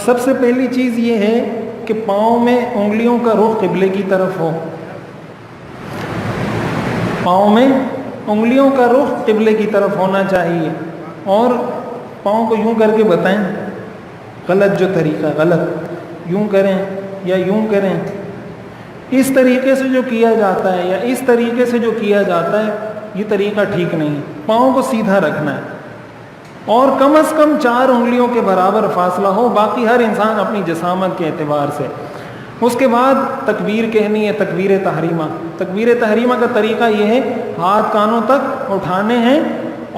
سب سے پہلی چیز یہ ہے کہ پاؤں میں انگلیوں کا رخ قبلے کی طرف ہو. پاؤں میں انگلیوں کا رخ قبلے کی طرف ہونا چاہیے. اور پاؤں کو یوں کر کے بتائیں، غلط جو طریقہ، غلط یوں کریں یا یوں کریں، اس طریقے سے جو کیا جاتا ہے یا اس طریقے سے جو کیا جاتا ہے یہ طریقہ ٹھیک نہیں ہے. پاؤں کو سیدھا رکھنا ہے اور کم از کم 4 انگلیوں کے برابر فاصلہ ہو، باقی ہر انسان اپنی جسامت کے اعتبار سے. اس کے بعد تکبیر کہنی ہے، تکبیر تحریمہ. تکبیر تحریمہ کا طریقہ یہ ہے، ہاتھ کانوں تک اٹھانے ہیں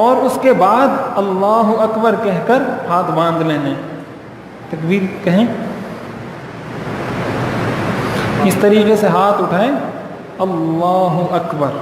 اور اس کے بعد اللہ اکبر کہہ کر ہاتھ باندھ لینے. تکبیر کہیں، اس طریقے سے ہاتھ اٹھائیں، اللہ اکبر،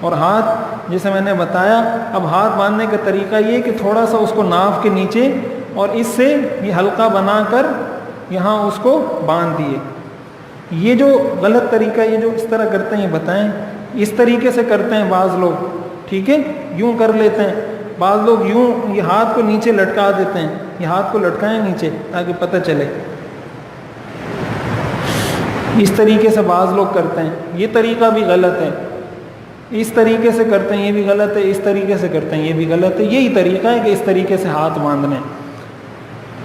اور ہاتھ جیسے میں نے بتایا. اب ہاتھ باندھنے کا طریقہ یہ کہ تھوڑا سا اس کو ناف کے نیچے اور اس سے یہ حلقہ بنا کر یہاں اس کو باندھ دیے. یہ جو غلط طریقہ یہ جو اس طرح کرتے ہیں بتائیں. اس طریقے سے کرتے ہیں بعض لوگ، ٹھیک ہے، یوں کر لیتے ہیں. بعض لوگ یوں یہ ہاتھ کو نیچے لٹکا دیتے ہیں. یہ ہاتھ کو لٹکائیں نیچے تاکہ پتہ چلے. اس طریقے سے بعض لوگ کرتے ہیں، یہ طریقہ بھی غلط ہے. اس طریقے سے کرتے ہیں یہ بھی غلط ہے. اس طریقے سے کرتے ہیں یہ بھی غلط ہے. یہی طریقہ ہے کہ اس طریقے سے ہاتھ باندھنے.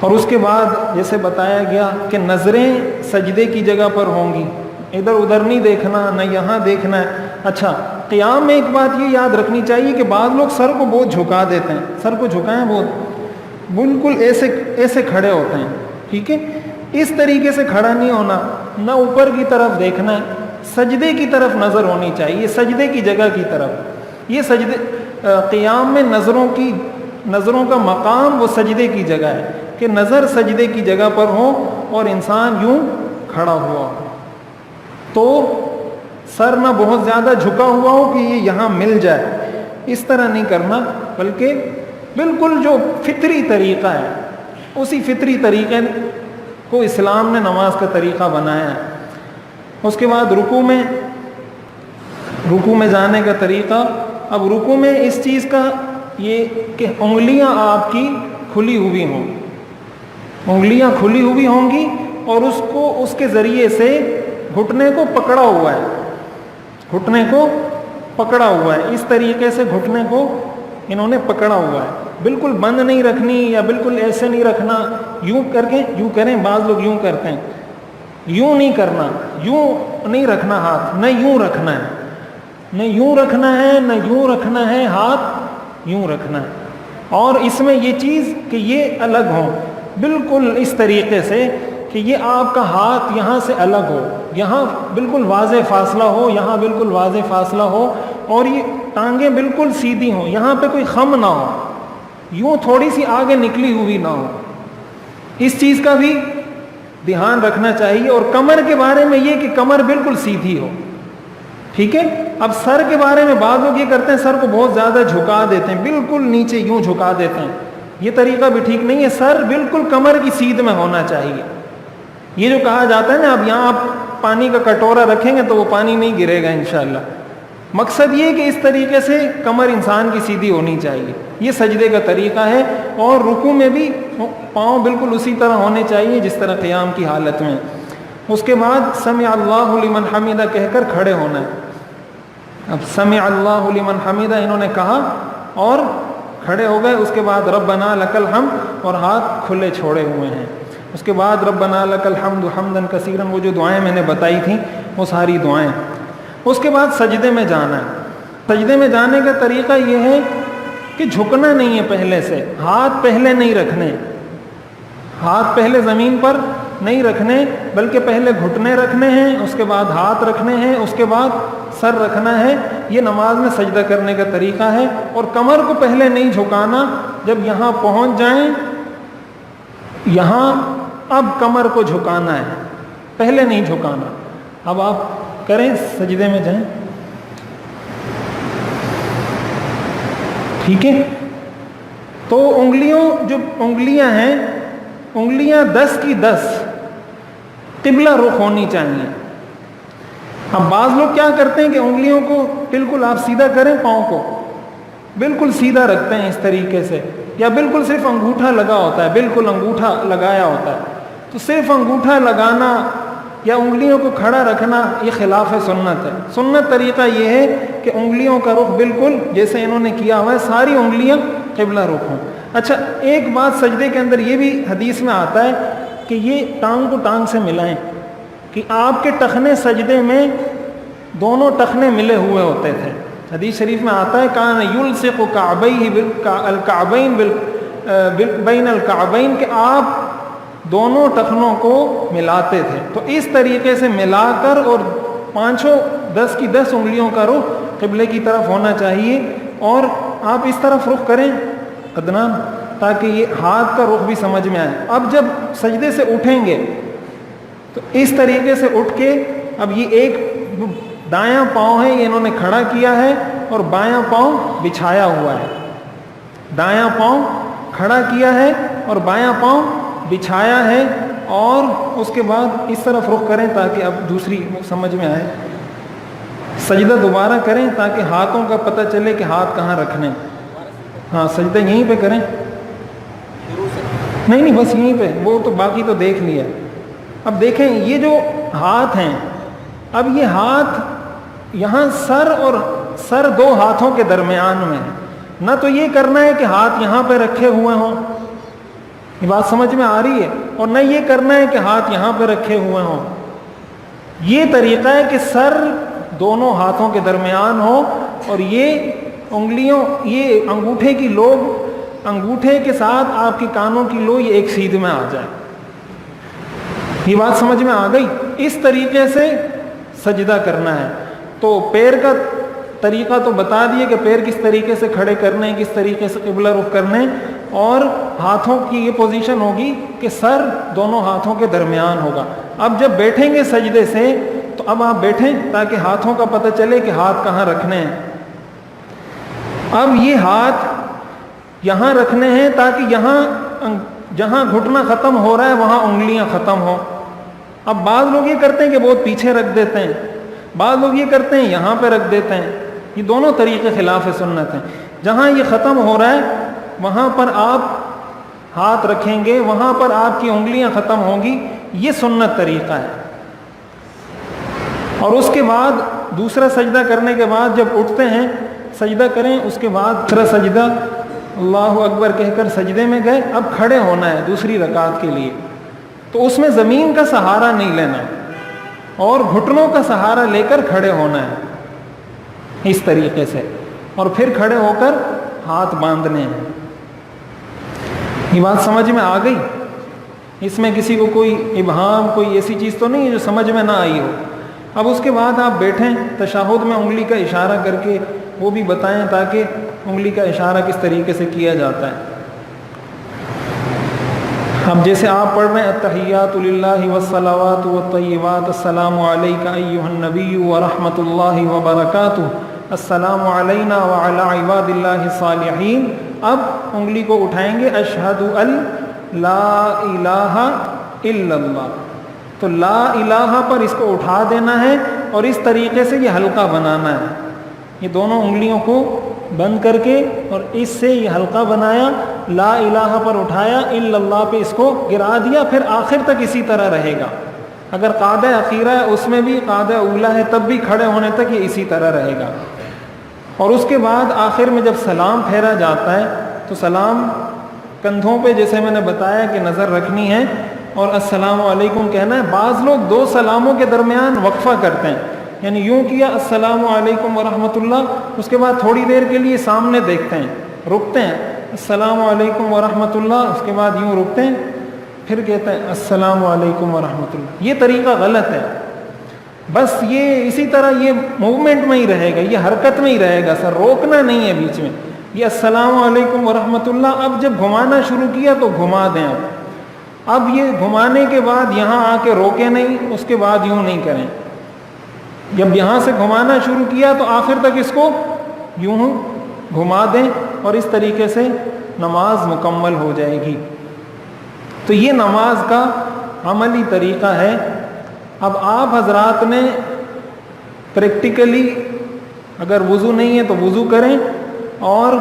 اور اس کے بعد جیسے بتایا گیا کہ نظریں سجدے کی جگہ پر ہوں گی، ادھر ادھر نہیں دیکھنا، نہ یہاں دیکھنا ہے. اچھا، قیام میں ایک بات یہ یاد رکھنی چاہیے کہ بعض لوگ سر کو بہت جھکا دیتے ہیں. سر کو جھکائیں بہت، بالکل ایسے کھڑے ہوتے ہیں. ٹھیک ہے، اس طریقے سے کھڑا نہیں ہونا، نہ اوپر کی طرف دیکھنا ہے، سجدے کی طرف نظر ہونی چاہیے، سجدے کی جگہ کی طرف. یہ سجدے قیام میں نظروں کا مقام وہ سجدے کی جگہ ہے کہ نظر سجدے کی جگہ پر ہو اور انسان یوں کھڑا ہوا ہو. تو سر نہ بہت زیادہ جھکا ہوا ہو کہ یہ یہاں مل جائے، اس طرح نہیں کرنا، بلکہ بالکل جو فطری طریقہ ہے اسی فطری طریقے کو اسلام نے نماز کا طریقہ بنایا ہے. اس کے بعد رکوع میں جانے کا طریقہ. اب رکوع میں اس چیز کا یہ کہ انگلیاں آپ کی کھلی ہوئی ہوں، انگلیاں کھلی ہوئی ہوں گی اور اس کے ذریعے سے گھٹنے کو پکڑا ہوا ہے، گھٹنے کو پکڑا ہوا ہے. اس طریقے سے گھٹنے کو انہوں نے پکڑا ہوا ہے. بالکل بند نہیں رکھنی یا بالکل ایسے نہیں رکھنا، یوں کر کے یوں کریں. بعض لوگ یوں کرتے ہیں، یوں نہیں کرنا، یوں نہیں رکھنا ہاتھ، نہ یوں رکھنا ہے، نہ یوں رکھنا ہے، نہ یوں رکھنا ہے، ہاتھ یوں رکھنا ہے. اور اس میں یہ چیز کہ یہ الگ ہو بالکل اس طریقے سے کہ یہ آپ کا ہاتھ یہاں سے الگ ہو، یہاں بالکل واضح فاصلہ ہو، یہاں بالکل واضح فاصلہ ہو، اور یہ ٹانگیں بالکل سیدھی ہوں، یہاں پہ کوئی خم نہ ہو، یوں تھوڑی سی آگے نکلی ہوئی نہ ہو. اس چیز کا بھی دھیان رکھنا چاہیے. اور کمر کے بارے میں یہ کہ کمر بالکل سیدھی ہو. ٹھیک ہے. اب سر کے بارے میں بعض لوگ یہ کرتے ہیں، سر کو بہت زیادہ جھکا دیتے ہیں، بالکل نیچے یوں جھکا دیتے ہیں. یہ طریقہ بھی ٹھیک نہیں ہے. سر بالکل کمر کی سیدھ میں ہونا چاہیے. یہ جو کہا جاتا ہے نا، اب یہاں آپ پانی کا کٹورا رکھیں گے تو وہ پانی نہیں گرے گا انشاءاللہ. مقصد یہ کہ اس طریقے سے کمر انسان کی سیدھی ہونی چاہیے. یہ سجدے کا طریقہ ہے. اور رکوع میں بھی پاؤں بالکل اسی طرح ہونے چاہیے جس طرح قیام کی حالت میں. اس کے بعد سمع اللہ لمن حمدہ کہہ کر کھڑے ہونا ہے. اب سمع اللہ لمن حمدہ انہوں نے کہا اور کھڑے ہو گئے. اس کے بعد ربنا لک الحمد، اور ہاتھ کھلے چھوڑے ہوئے ہیں. اس کے بعد ربنا لک الحمد حمدا کثیرا، وہ جو دعائیں میں نے بتائی تھیں وہ ساری دعائیں. اس کے بعد سجدے میں جانا ہے. سجدے میں جانے کا طریقہ یہ ہے کہ جھکنا نہیں ہے، پہلے سے ہاتھ پہلے نہیں رکھنے، ہاتھ پہلے زمین پر نہیں رکھنے، بلکہ پہلے گھٹنے رکھنے ہیں، اس کے بعد ہاتھ رکھنے ہیں، اس کے بعد سر رکھنا ہے. یہ نماز میں سجدہ کرنے کا طریقہ ہے. اور کمر کو پہلے نہیں جھکانا. جب یہاں پہنچ جائیں، یہاں اب کمر کو جھکانا ہے، پہلے نہیں جھکانا. اب آپ کریں، سجدے میں جائیں. ٹھیک ہے. تو انگلیاں ہیں، انگلیاں 10 کی 10 قبلہ رخ ہونی چاہیے. اب بعض لوگ کیا کرتے ہیں کہ انگلیوں کو بالکل آپ سیدھا کریں، پاؤں کو بالکل سیدھا رکھتے ہیں اس طریقے سے، یا بالکل صرف انگوٹھا لگا ہوتا ہے، بالکل انگوٹھا لگایا ہوتا ہے. تو صرف انگوٹھا لگانا یا انگلیوں کو کھڑا رکھنا یہ خلاف سنت ہے. سنت طریقہ یہ ہے کہ انگلیوں کا رخ بالکل جیسے انہوں نے کیا ہوا ہے، ساری انگلیاں قبلہ رخ ہوں. اچھا ایک بات سجدے کے اندر یہ بھی حدیث میں آتا ہے کہ یہ ٹانگ کو ٹانگ سے ملائیں، کہ آپ کے ٹخنے سجدے میں دونوں ٹخنے ملے ہوئے ہوتے تھے. حدیث شریف میں آتا ہے کان یلصق کعبیہ الکعبین بین الکعبین، کہ آپ دونوں ٹخنوں کو ملاتے تھے. تو اس طریقے سے ملا کر اور 10 کی 10 انگلیوں کا رخ قبلے کی طرف ہونا چاہیے، اور آپ اس طرف رخ کریں عدنان تاکہ یہ ہاتھ کا رخ بھی سمجھ میں آئے. اب جب سجدے سے اٹھیں گے تو اس طریقے سے اٹھ کے اب یہ ایک دایاں پاؤں ہے یہ انہوں نے کھڑا کیا ہے اور بایاں پاؤں بچھایا ہوا ہے. دایاں پاؤں کھڑا کیا ہے اور بایاں پاؤں بچھایا ہے، اور اس کے بعد اس طرف رخ کریں تاکہ اب دوسری سمجھ میں آئے. سجدہ دوبارہ کریں تاکہ ہاتھوں کا پتہ چلے کہ ہاتھ کہاں رکھنے. ہاں سجدہ یہیں پہ کریں، نہیں بس یہیں پہ، وہ تو باقی تو دیکھ لیا. اب دیکھیں یہ جو ہاتھ ہیں، اب یہ ہاتھ یہاں سر 2 ہاتھوں کے درمیان میں ہے. نہ تو یہ کرنا ہے کہ ہاتھ یہاں پہ رکھے ہوئے ہوں، یہ بات سمجھ میں آ رہی ہے، اور نہ یہ کرنا ہے کہ ہاتھ یہاں پہ رکھے ہوئے ہوں. یہ طریقہ ہے کہ سر دونوں ہاتھوں کے درمیان ہو اور یہ انگلیوں، یہ انگوٹھے کی لوب، انگوٹھے کے ساتھ آپ کے کانوں کی لو یہ ایک سیدھ میں آ جائے. یہ بات سمجھ میں آ گئی. اس طریقے سے سجدہ کرنا ہے. تو پیر کا طریقہ تو بتا دیے کہ پیر کس طریقے سے کھڑے کرنے، کس طریقے سے قبلہ رخ کرنے، اور ہاتھوں کی یہ پوزیشن ہوگی کہ سر دونوں ہاتھوں کے درمیان ہوگا. اب جب بیٹھیں گے سجدے سے تو اب آپ بیٹھیں تاکہ ہاتھوں کا پتہ چلے کہ ہاتھ کہاں رکھنے ہیں. اب یہ ہاتھ یہاں رکھنے ہیں تاکہ یہاں جہاں گھٹنا ختم ہو رہا ہے وہاں انگلیاں ختم ہوں. اب بعض لوگ یہ کرتے ہیں کہ بہت پیچھے رکھ دیتے ہیں، بعض لوگ یہ کرتے ہیں یہاں پہ رکھ دیتے ہیں. یہ دونوں طریقے خلاف سنت ہیں. جہاں یہ ختم ہو رہا ہے وہاں پر آپ ہاتھ رکھیں گے، وہاں پر آپ کی انگلیاں ختم ہوں گی. یہ سنت طریقہ ہے. اور اس کے بعد دوسرا سجدہ کرنے کے بعد جب اٹھتے ہیں سجدہ کریں، اس کے بعد دوسرا سجدہ اللہ اکبر کہہ کر سجدے میں گئے. اب کھڑے ہونا ہے دوسری رکعت کے لیے، تو اس میں زمین کا سہارا نہیں لینا اور گھٹنوں کا سہارا لے کر کھڑے ہونا ہے اس طریقے سے، اور پھر کھڑے ہو کر ہاتھ باندھنے ہیں. یہ بات سمجھ میں آ گئی؟ اس میں کسی کو کوئی ابہام، کوئی ایسی چیز تو نہیں ہے جو سمجھ میں نہ آئی ہو. اب اس کے بعد آپ بیٹھیں، تشہد میں انگلی کا اشارہ کر کے وہ بھی بتائیں تاکہ انگلی کا اشارہ کس طریقے سے کیا جاتا ہے. اب جیسے آپ پڑھ رہے ہیں التحیات للہ والصلوات والطیبات السلام علیک ایھا النبی ورحمۃ اللہ وبرکاتہ السلام علینا وعلی عباد اللہ الصالحین. اب انگلی کو اٹھائیں گے اشہد ان لا الہ الا اللہ، تو لا الہ پر اس کو اٹھا دینا ہے اور اس طریقے سے یہ حلقہ بنانا ہے. یہ دونوں انگلیوں کو بند کر کے اور اس سے یہ حلقہ بنایا، لا الہ پر اٹھایا، الا اللہ پہ اس کو گرا دیا، پھر آخر تک اسی طرح رہے گا. اگر قاعدہ اخیرہ ہے اس میں بھی قاعدہ اولا ہے تب بھی کھڑے ہونے تک یہ اسی طرح رہے گا. اور اس کے بعد آخر میں جب سلام پھیرا جاتا ہے تو سلام کندھوں پہ جیسے میں نے بتایا کہ نظر رکھنی ہے اور السلام علیکم کہنا ہے. بعض لوگ 2 سلاموں کے درمیان وقفہ کرتے ہیں، یعنی یوں کیا السلام علیکم ورحمۃ اللہ، اس کے بعد تھوڑی دیر کے لیے سامنے دیکھتے ہیں، رکتے ہیں السلام علیکم ورحمۃ اللہ، اس کے بعد یوں رکتے ہیں، پھر کہتے ہیں السلام علیکم ورحمۃ اللہ. یہ طریقہ غلط ہے. بس یہ اسی طرح یہ موومنٹ میں ہی رہے گا، یہ حرکت میں ہی رہے گا، سر روکنا نہیں ہے بیچ میں. یہ السلام علیکم ورحمۃ اللہ، اب جب گھمانا شروع کیا تو گھما دیں. اب یہ گھمانے کے بعد یہاں آ کے روکے نہیں، اس کے بعد یوں نہیں کریں. جب یہاں سے گھمانا شروع کیا تو آخر تک اس کو یوں گھما دیں اور اس طریقے سے نماز مکمل ہو جائے گی. تو یہ نماز کا عملی طریقہ ہے. اب آپ حضرات نے پریکٹیکلی اگر وضو نہیں ہے تو وضو کریں اور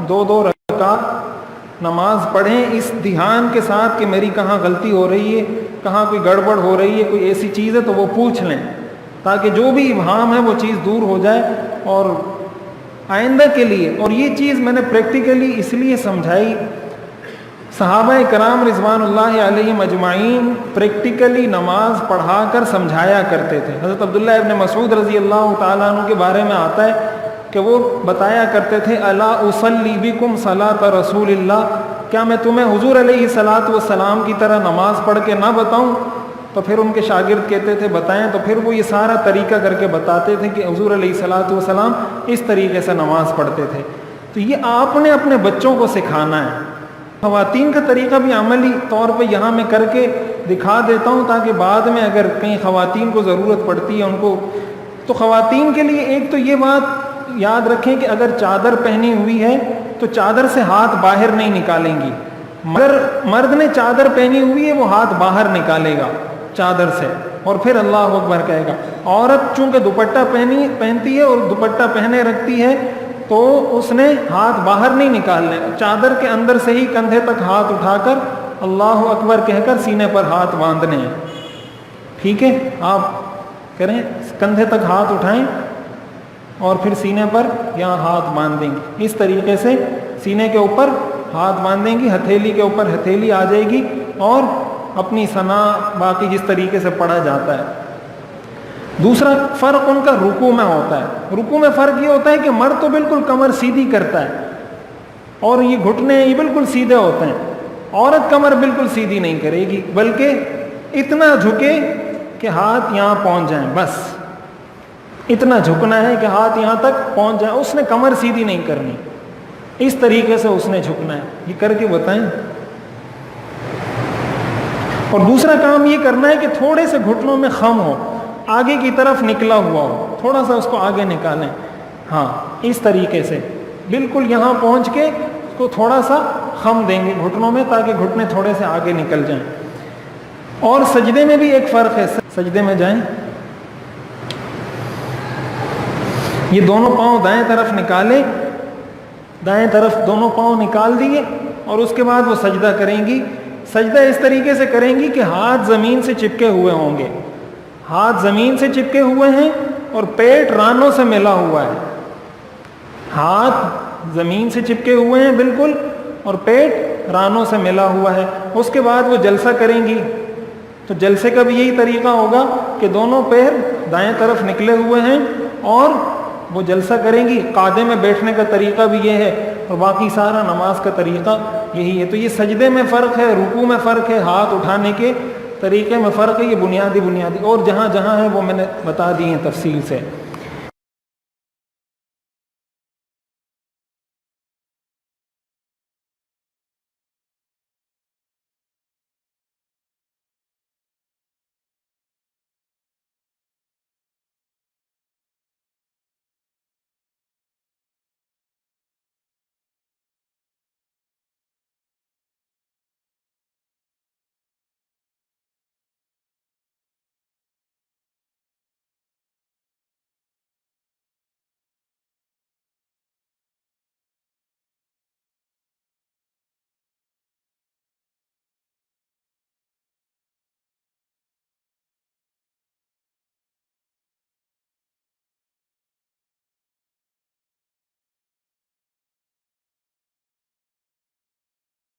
2 رکعت نماز پڑھیں اس دھیان کے ساتھ کہ میری کہاں غلطی ہو رہی ہے کہاں کوئی گڑبڑ ہو رہی ہے، کوئی ایسی چیز ہے تو وہ پوچھ لیں، تاکہ جو بھی ابہام ہے وہ چیز دور ہو جائے اور آئندہ کے لیے۔ اور یہ چیز میں نے پریکٹیکلی اس لیے سمجھائی، صحابہ کرام رضوان اللہ علیہم اجمعین پریکٹیکلی نماز پڑھا کر سمجھایا کرتے تھے۔ حضرت عبداللہ ابن مسعود رضی اللہ تعالیٰ عنہ کے بارے میں آتا ہے کہ وہ بتایا کرتے تھے الا اصلی بکم صلاۃ رسول اللہ، کیا میں تمہیں حضور علیہ الصلاۃ والسلام کی طرح نماز پڑھ کے نہ بتاؤں؟ تو پھر ان کے شاگرد کہتے تھے بتائیں، تو پھر وہ یہ سارا طریقہ کر کے بتاتے تھے کہ حضور علیہ الصلاۃ والسلام اس طریقے سے نماز پڑھتے تھے۔ تو یہ آپ نے اپنے بچوں کو سکھانا ہے۔ خواتین کا طریقہ بھی عملی طور پہ یہاں میں کر کے دکھا دیتا ہوں، تاکہ بعد میں اگر کہیں خواتین کو ضرورت پڑتی ہے ان کو، تو خواتین کے لیے ایک تو یہ بات یاد رکھیں کہ اگر چادر پہنی ہوئی ہے تو چادر سے ہاتھ باہر نہیں نکالیں گی، مگر مرد نے چادر پہنی ہوئی ہے وہ ہاتھ باہر نکالے گا چادر سے اور پھر اللہ اکبر کہے گا۔ عورت چونکہ دوپٹہ پہنتی ہے اور دوپٹہ پہنے رکھتی ہے تو اس نے ہاتھ باہر نہیں نکالنے، چادر کے اندر سے ہی کندھے تک ہاتھ اٹھا کر اللہ اکبر کہہ کر سینے پر ہاتھ باندھنے ہیں۔ ٹھیک ہے، آپ کریں، کندھے تک ہاتھ اٹھائیں اور پھر سینے پر یہاں ہاتھ باندھ دیں گے، اس طریقے سے سینے کے اوپر ہاتھ باندھیں گی، ہتھیلی کے اوپر ہتھیلی آ جائے گی اور اپنی ثنا باقی جس طریقے سے پڑھا جاتا ہے۔ دوسرا فرق ان کا رکوع میں ہوتا ہے۔ رکوع میں فرق یہ ہوتا ہے کہ مرد تو بالکل کمر سیدھی کرتا ہے اور یہ گھٹنے یہ بالکل سیدھے ہوتے ہیں، عورت کمر بالکل سیدھی نہیں کرے گی، بلکہ اتنا جھکے کہ ہاتھ یہاں پہنچ جائیں، بس اتنا جھکنا ہے کہ ہاتھ یہاں تک پہنچ جائیں، اس نے کمر سیدھی نہیں کرنی، اس طریقے سے اس نے جھکنا ہے۔ یہ کر کے بتائیں۔ اور دوسرا کام یہ کرنا ہے کہ تھوڑے سے گھٹنوں میں خم ہو، آگے کی طرف نکلا ہوا ہو، تھوڑا سا اس کو آگے نکالیں، ہاں اس طریقے سے بالکل یہاں پہنچ کے اس کو تھوڑا سا خم دیں گے گھٹنوں میں، تاکہ گھٹنے تھوڑے سے آگے نکل جائیں۔ اور سجدے میں بھی ایک فرق ہے، سجدے میں جائیں، یہ دونوں پاؤں دائیں طرف نکالے، دائیں طرف دونوں پاؤں نکال دیے اور اس کے بعد وہ سجدہ کریں گی۔ سجدہ اس طریقے سے کریں گی کہ ہاتھ زمین سے چپکے ہوئے ہوں گے، ہاتھ زمین سے چپکے ہوئے ہیں اور پیٹ رانوں سے ملا ہوا ہے، ہاتھ زمین سے چپکے ہوئے ہیں بالکل اور پیٹ رانوں سے ملا ہوا ہے۔ اس کے بعد وہ جلسہ کریں گی، تو جلسے کا بھی یہی طریقہ ہوگا کہ دونوں پیر دائیں طرف نکلے ہوئے ہیں اور وہ جلسہ کریں گی۔ قاعدے میں بیٹھنے کا طریقہ بھی یہ ہے اور باقی سارا نماز کا طریقہ یہی ہے۔ تو یہ سجدے میں فرق ہے، رکوع میں فرق ہے، ہاتھ اٹھانے کے طریقے میں فرق ہے، یہ بنیادی اور جہاں جہاں ہے وہ میں نے بتا دی ہیں تفصیل سے۔